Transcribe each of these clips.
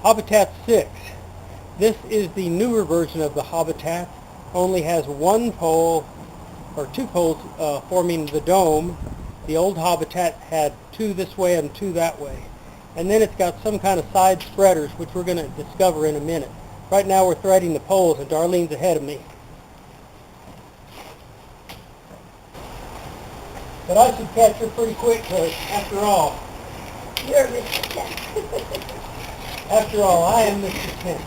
Hobitat 6. This is the newer version of the Hobitat. Only has one pole, or two poles forming the dome. The old Hobitat had two this way and two that way. And then it's got some kind of side spreaders, which we're going to discover in a minute. Right now we're threading the poles, and Darlene's ahead of me. But I should catch her pretty quick, because after all, You're Mr. Tent. after all, I am Mr. Tent.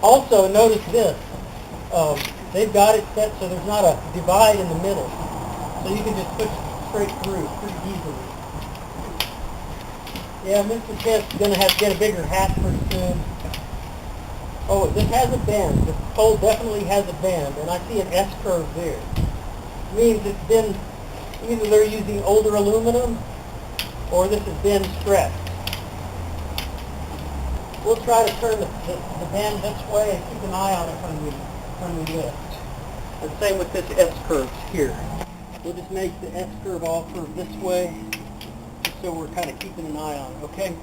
Also, notice this. They've got it set so there's not a divide in the middle. So you can just push straight through pretty easily. Yeah, Mr. Tent's going to have to get a bigger hat pretty soon. Oh, this has a bend. This pole definitely has a bend, and I see an S-curve there. It means it's been, either they're using older aluminum, or this has been stretched. We'll try to turn the bend this way and keep an eye on it when we lift. And same with this S-curve here. We'll just make the S-curve all curve this way, so we're kind of keeping an eye on it, okay?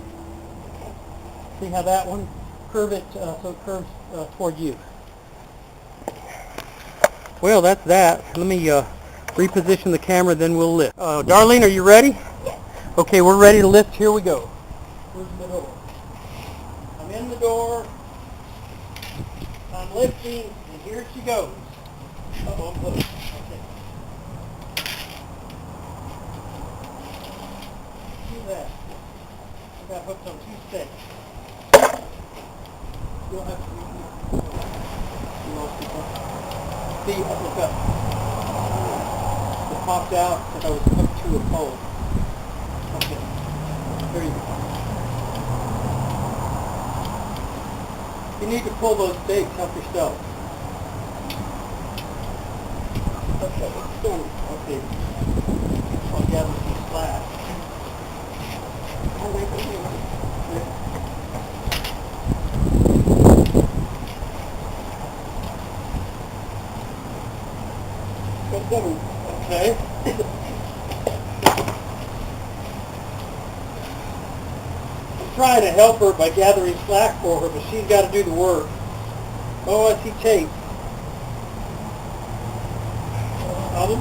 See how that one? Curve it so it curves toward you. Well, that's that. Let me reposition the camera, then we'll lift. Darlene, are you ready? Yes. Okay, we're ready to lift. Here we go. Where's the door? I'm in the door. I'm lifting, and here she goes. Uh-oh, look. Okay. See that? I got hooked on two stakes. You don't have to read it. You lost it. See, look up. It popped out because I was hooked to a pole. Okay. There you go. You need to pull those stakes. Help yourself. Okay, it's done. Okay. I'll gather some slack. I'll wait for you. Okay. I'm trying to help her by gathering slack for her, but she's got to do the work. Oh, I see tape. Problem?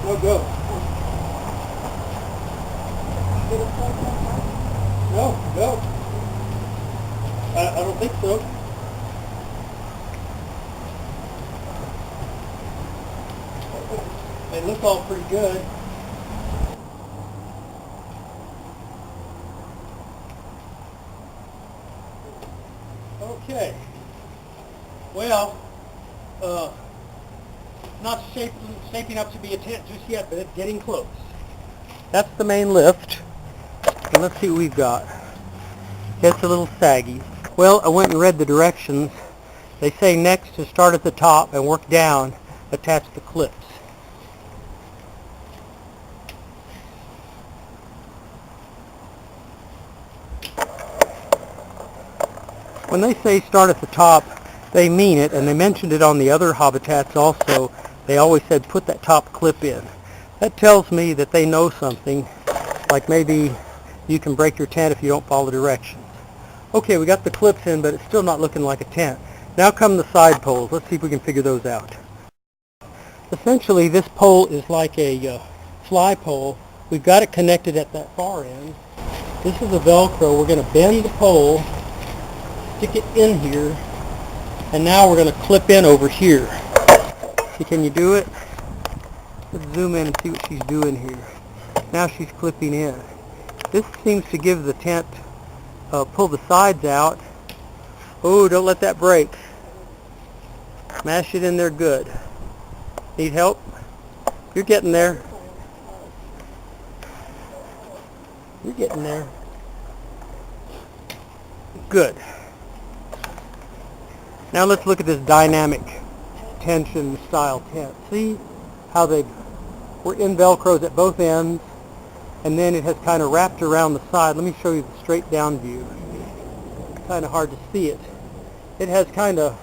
No, go. No, go. I don't think so. They look all pretty good. Okay. Well, not shaping up to be a tent just yet, but it's getting close. That's the main lift. And let's see what we've got. It's a little saggy. Well, I went and read the directions. They say next to start at the top and work down, attach the clips. When they say start at the top, they mean it, and they mentioned it on the other Hobitats also. They always said put that top clip in. That tells me that they know something, like maybe you can break your tent if you don't follow directions. Okay, we got the clips in, but it's still not looking like a tent. Now come the side poles. Let's see if we can figure those out. Essentially, this pole is like a fly pole. We've got it connected at that far end. This is a Velcro. We're going to bend the pole, stick it in here, and now we're going to clip in over here. See, can you do it? Let's zoom in and see what she's doing here. Now she's clipping in. This seems to give the tent, pull the sides out. Oh, don't let that break. Mash it in there good. Need help? You're getting there. You're getting there. Good. Now let's look at this dynamic tension style tent. See how we're in Velcros at both ends, and then it has kind of wrapped around the side. Let me show you the straight down view. It's kind of hard to see it. It has kind of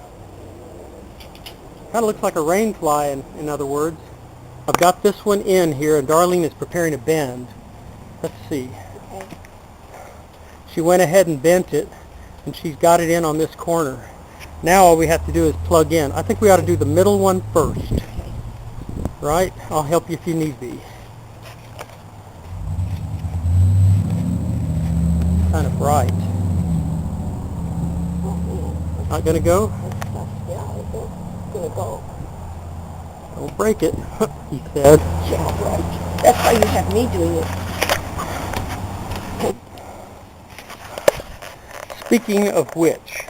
looks like a rainfly, in other words. I've got this one in here, and Darlene is preparing a bend. Let's see. She went ahead and bent it, and she's got it in on this corner. Now all we have to do is plug in. I think we ought to do the middle one first. Right? I'll help you if you need be. Kind of bright. Not gonna go? Yeah, it's gonna go. Don't break it, he said. Yeah, right. That's why you have me doing it. Speaking of which,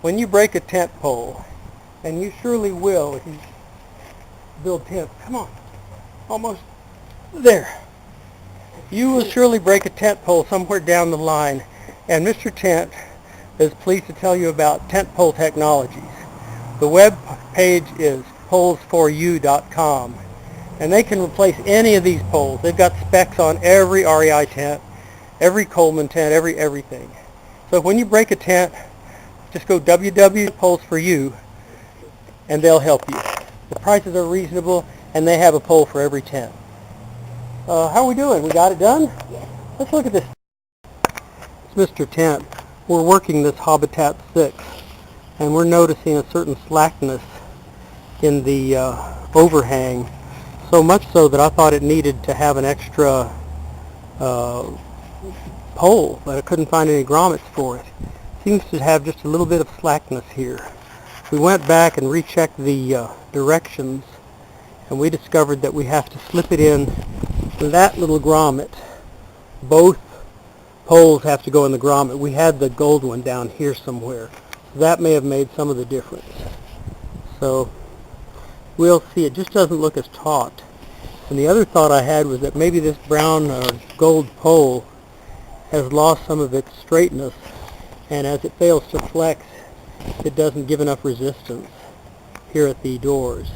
when you break a tent pole, and you surely will if you build tents, come on, almost there. You will surely break a tent pole somewhere down the line, and Mr. Tent is pleased to tell you about tent pole technologies. The web page is polls4u.com, and they can replace any of these poles. They've got specs on every REI tent, every Coleman tent, everything. So when you break a tent, just go www.polls4u, and they'll help you. The prices are reasonable, and they have a pole for every tent. How are we doing? We got it done? Yes. Let's look at this. It's Mr. Tent. We're working this Hobitat 6, and we're noticing a certain slackness in the overhang, so much so that I thought it needed to have an extra pole, but I couldn't find any grommets for it. Seems to have just a little bit of slackness here. We went back and rechecked the directions, and we discovered that we have to slip it in that little grommet. Both poles have to go in the grommet. We had the gold one down here somewhere. So that may have made some of the difference. So we'll see. It just doesn't look as taut. And the other thought I had was that maybe this brown or gold pole has lost some of its straightness, and as it fails to flex, it doesn't give enough resistance here at the doors.